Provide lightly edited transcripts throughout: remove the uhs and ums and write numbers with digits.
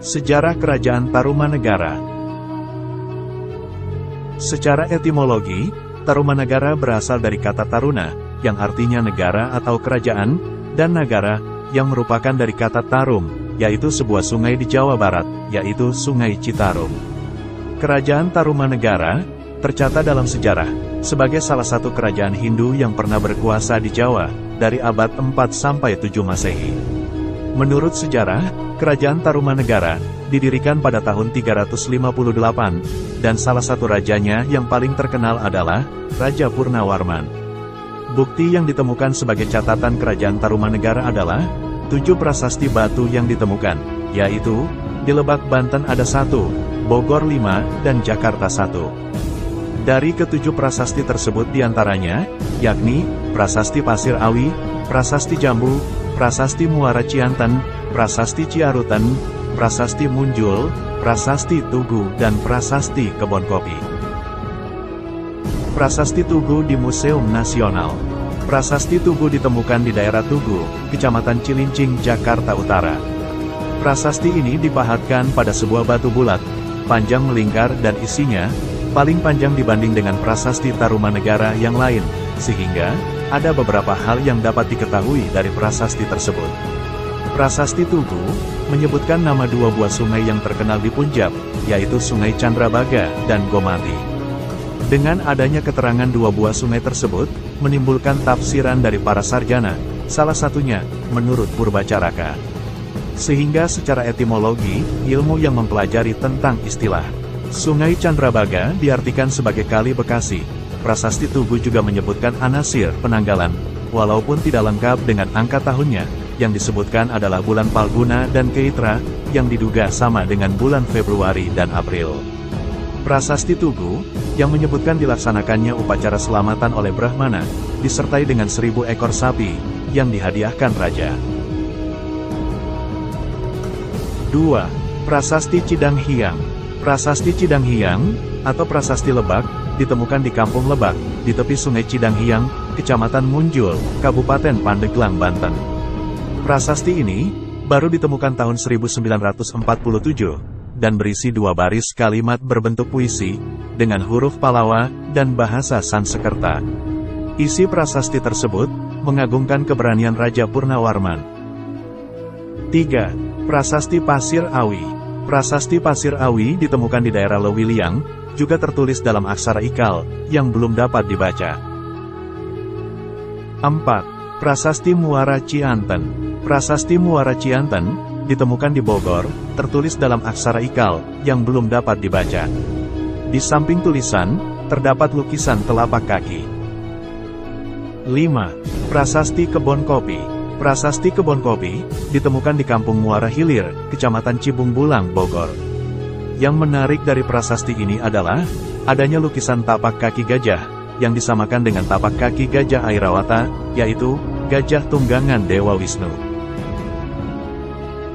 Sejarah Kerajaan Tarumanegara. Secara etimologi, Tarumanegara berasal dari kata Taruna, yang artinya negara atau kerajaan, dan Nagara, yang merupakan dari kata Tarum, yaitu sebuah sungai di Jawa Barat, yaitu Sungai Citarum. Kerajaan Tarumanegara tercatat dalam sejarah sebagai salah satu kerajaan Hindu yang pernah berkuasa di Jawa dari abad 4–7 Masehi. Menurut sejarah, Kerajaan Tarumanegara didirikan pada tahun 358, dan salah satu rajanya yang paling terkenal adalah Raja Purnawarman. Bukti yang ditemukan sebagai catatan Kerajaan Tarumanegara adalah 7 prasasti batu yang ditemukan, yaitu di Lebak, Banten ada 1, Bogor 5, dan Jakarta 1. Dari ke-7 prasasti tersebut diantaranya, yakni Prasasti Pasir Awi, Prasasti Jambu, Prasasti Muara Cianten, Prasasti Ciarutan, Prasasti Munjul, Prasasti Tugu, dan Prasasti Kebon Kopi. Prasasti Tugu di Museum Nasional. Prasasti Tugu ditemukan di daerah Tugu, Kecamatan Cilincing, Jakarta Utara. Prasasti ini dipahatkan pada sebuah batu bulat, panjang melingkar dan isinya paling panjang dibanding dengan prasasti Tarumanegara yang lain, sehingga ada beberapa hal yang dapat diketahui dari prasasti tersebut. Prasasti Tugu menyebutkan nama 2 buah sungai yang terkenal di Punjab, yaitu Sungai Candrabaga dan Gomati. Dengan adanya keterangan 2 buah sungai tersebut, menimbulkan tafsiran dari para sarjana, salah satunya menurut Purbacaraka. Sehingga secara etimologi, ilmu yang mempelajari tentang istilah Sungai Candrabaga diartikan sebagai Kali Bekasi. Prasasti Tugu juga menyebutkan Anasir penanggalan, walaupun tidak lengkap dengan angka tahunnya, yang disebutkan adalah bulan Palguna dan Keitra, yang diduga sama dengan bulan Februari dan April. Prasasti Tugu, yang menyebutkan dilaksanakannya upacara selamatan oleh Brahmana, disertai dengan 1000 ekor sapi, yang dihadiahkan raja. 2. Prasasti Cidang Hiang. Prasasti Cidang Hiang, atau Prasasti Lebak, ditemukan di Kampung Lebak, di tepi Sungai Cidang Hiang, Kecamatan Munjul, Kabupaten Pandeglang, Banten. Prasasti ini baru ditemukan tahun 1947, dan berisi 2 baris kalimat berbentuk puisi, dengan huruf Palawa dan bahasa Sansekerta. Isi prasasti tersebut mengagungkan keberanian Raja Purnawarman. 3. Prasasti Pasir Awi. Prasasti Pasir Awi ditemukan di daerah Lewiliang, juga tertulis dalam aksara Ikal, yang belum dapat dibaca. 4. Prasasti Muara Cianten. Prasasti Muara Cianten ditemukan di Bogor, tertulis dalam aksara Ikal, yang belum dapat dibaca. Di samping tulisan, terdapat lukisan telapak kaki. 5. Prasasti Kebon Kopi. Prasasti Kebon Kopi ditemukan di Kampung Muara Hilir, Kecamatan Cibung Bulang, Bogor. Yang menarik dari prasasti ini adalah adanya lukisan tapak kaki gajah, yang disamakan dengan tapak kaki gajah Airawata, yaitu Gajah Tunggangan Dewa Wisnu.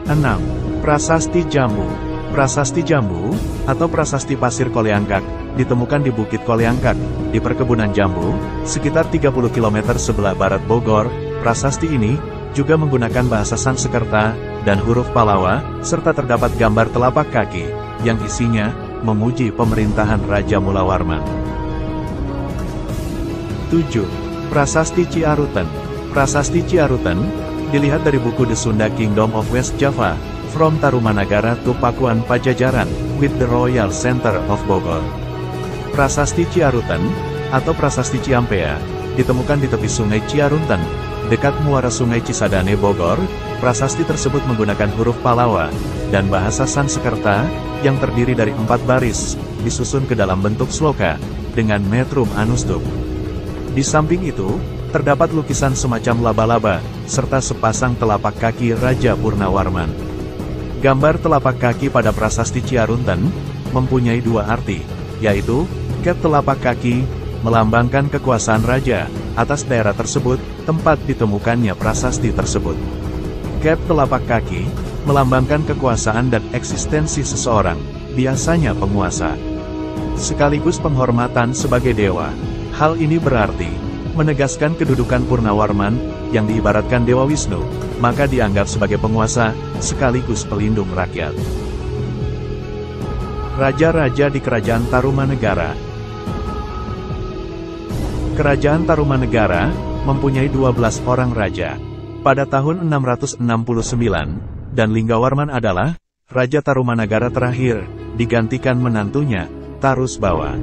6. Prasasti Jambu. Prasasti Jambu, atau Prasasti Pasir Koleangkak, ditemukan di Bukit Koleangkak, di perkebunan jambu, sekitar 30 km sebelah barat Bogor. Prasasti ini juga menggunakan bahasa Sansekerta dan huruf Palawa, serta terdapat gambar telapak kaki, yang isinya memuji pemerintahan Raja Mulawarman. 7. Prasasti Ciarutan. Prasasti Ciarutan dilihat dari buku The Sunda Kingdom of West Java, From Tarumanagara to Pakuan Pajajaran, with the Royal Center of Bogor. Prasasti Ciarutan, atau Prasasti Ciampea, ditemukan di tepi Sungai Ciarunten, dekat muara Sungai Cisadane, Bogor. Prasasti tersebut menggunakan huruf Palawa dan bahasa Sansekerta, yang terdiri dari 4 baris, disusun ke dalam bentuk sloka, dengan metrum anustuk. Di samping itu, terdapat lukisan semacam laba-laba, serta sepasang telapak kaki Raja Purnawarman. Gambar telapak kaki pada Prasasti Ciarunten mempunyai 2 arti, yaitu, ket telapak kaki, melambangkan kekuasaan raja atas daerah tersebut, tempat ditemukannya prasasti tersebut. Ket telapak kaki, melambangkan kekuasaan dan eksistensi seseorang, biasanya penguasa, sekaligus penghormatan sebagai dewa. Hal ini berarti menegaskan kedudukan Purnawarman, yang diibaratkan Dewa Wisnu, maka dianggap sebagai penguasa, sekaligus pelindung rakyat. Raja-raja di Kerajaan Tarumanegara. Kerajaan Tarumanegara mempunyai 12 orang raja. Pada tahun 669, dan Linggawarman adalah Raja Tarumanegara terakhir, digantikan menantunya, Tarusbawa.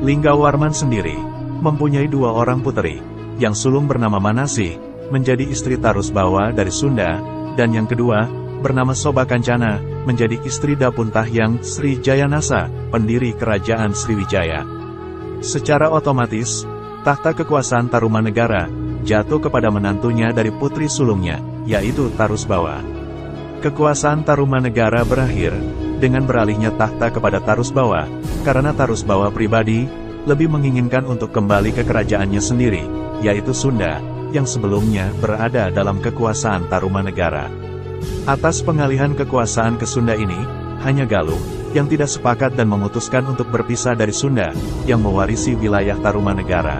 Linggawarman sendiri mempunyai 2 orang puteri, yang sulung bernama Manasih, menjadi istri Tarusbawa dari Sunda, dan yang kedua, bernama Sobakancana, menjadi istri Dapuntahyang Sri Jayanasa, pendiri Kerajaan Sriwijaya. Secara otomatis, tahta kekuasaan Tarumanegara jatuh kepada menantunya dari putri sulungnya, yaitu Tarusbawa. Kekuasaan Tarumanegara berakhir dengan beralihnya tahta kepada Tarusbawa, karena Tarusbawa pribadi lebih menginginkan untuk kembali ke kerajaannya sendiri, yaitu Sunda, yang sebelumnya berada dalam kekuasaan Tarumanegara. Atas pengalihan kekuasaan ke Sunda ini, hanya Galuh yang tidak sepakat dan memutuskan untuk berpisah dari Sunda, yang mewarisi wilayah Tarumanegara.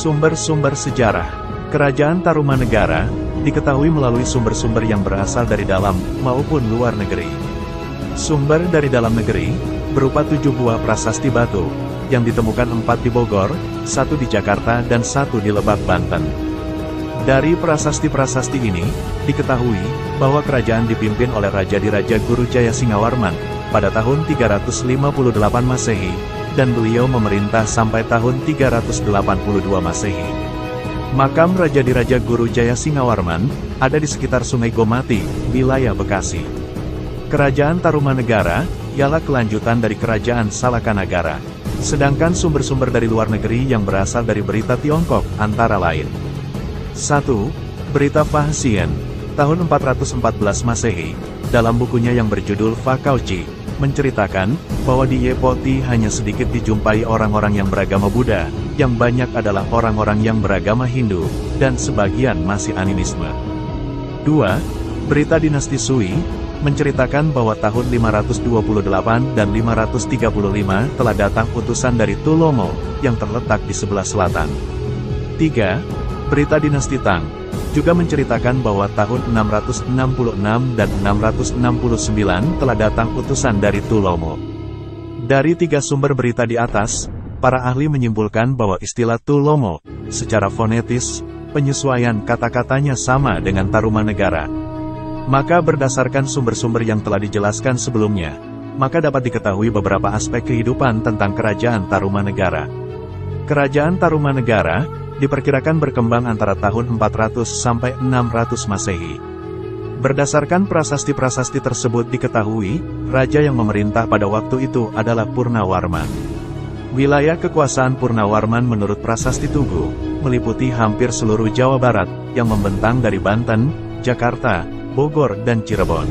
Sumber-sumber sejarah. Kerajaan Tarumanegara diketahui melalui sumber-sumber yang berasal dari dalam maupun luar negeri. Sumber dari dalam negeri berupa 7 buah prasasti batu, yang ditemukan 4 di Bogor, 1 di Jakarta dan 1 di Lebak, Banten. Dari prasasti-prasasti ini, diketahui bahwa kerajaan dipimpin oleh Raja-Diraja Gurujaya Singawarman pada tahun 358 Masehi, dan beliau memerintah sampai tahun 382 Masehi. Makam Raja-Diraja Gurujaya Singawarman ada di sekitar Sungai Gomati, wilayah Bekasi. Kerajaan Tarumanegara ialah kelanjutan dari Kerajaan Salakanagara. Sedangkan sumber-sumber dari luar negeri yang berasal dari berita Tiongkok antara lain: 1. Berita Fahsien, tahun 414 Masehi, dalam bukunya yang berjudul Fakauci, menceritakan bahwa di Yepoti hanya sedikit dijumpai orang-orang yang beragama Buddha, yang banyak adalah orang-orang yang beragama Hindu, dan sebagian masih animisme. 2. Berita Dinasti Sui, menceritakan bahwa tahun 528 dan 535 telah datang utusan dari Tulomo, yang terletak di sebelah selatan. 3. Berita Dinasti Tang juga menceritakan bahwa tahun 666 dan 669 telah datang utusan dari Tulomo. Dari 3 sumber berita di atas, para ahli menyimpulkan bahwa istilah Tulomo, secara fonetis, penyesuaian kata-katanya sama dengan Tarumanegara. Maka berdasarkan sumber-sumber yang telah dijelaskan sebelumnya, maka dapat diketahui beberapa aspek kehidupan tentang Kerajaan Tarumanegara. Kerajaan Tarumanegara diperkirakan berkembang antara tahun 400 sampai 600 Masehi. Berdasarkan prasasti-prasasti tersebut diketahui, raja yang memerintah pada waktu itu adalah Purnawarman. Wilayah kekuasaan Purnawarman menurut prasasti Tugu, meliputi hampir seluruh Jawa Barat, yang membentang dari Banten, Jakarta, Bogor dan Cirebon.